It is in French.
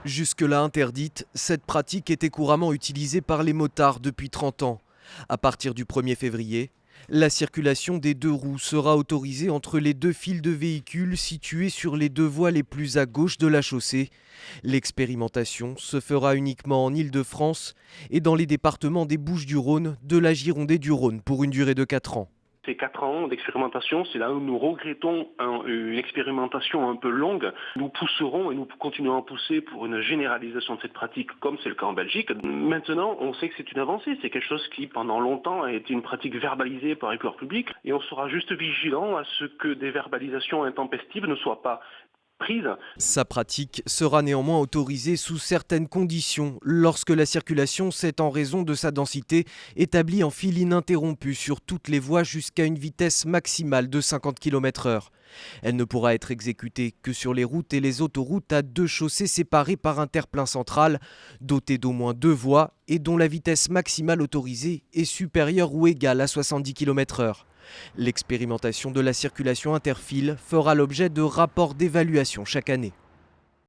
Jusque-là interdite, cette pratique était couramment utilisée par les motards depuis 30 ans. À partir du 1er février, la circulation des deux roues sera autorisée entre les deux files de véhicules situés sur les deux voies les plus à gauche de la chaussée. L'expérimentation se fera uniquement en Île-de-France et dans les départements des Bouches-du-Rhône, de la Gironde et du Rhône pour une durée de 4 ans. Ces 4 ans d'expérimentation, c'est là où nous regrettons une expérimentation un peu longue. Nous pousserons et nous continuerons à pousser pour une généralisation de cette pratique, comme c'est le cas en Belgique. Maintenant, on sait que c'est une avancée. C'est quelque chose qui, pendant longtemps, a été une pratique verbalisée par les pouvoirs publics. Et on sera juste vigilant à ce que des verbalisations intempestives ne soient pas prises. Sa pratique sera néanmoins autorisée sous certaines conditions, lorsque la circulation s'est en raison de sa densité établie en file ininterrompue sur toutes les voies jusqu'à une vitesse maximale de 50 km/h. Elle ne pourra être exécutée que sur les routes et les autoroutes à deux chaussées séparées par un terre-plein central, dotées d'au moins 2 voies et dont la vitesse maximale autorisée est supérieure ou égale à 70 km/h. L'expérimentation de la circulation interfile fera l'objet de rapports d'évaluation chaque année.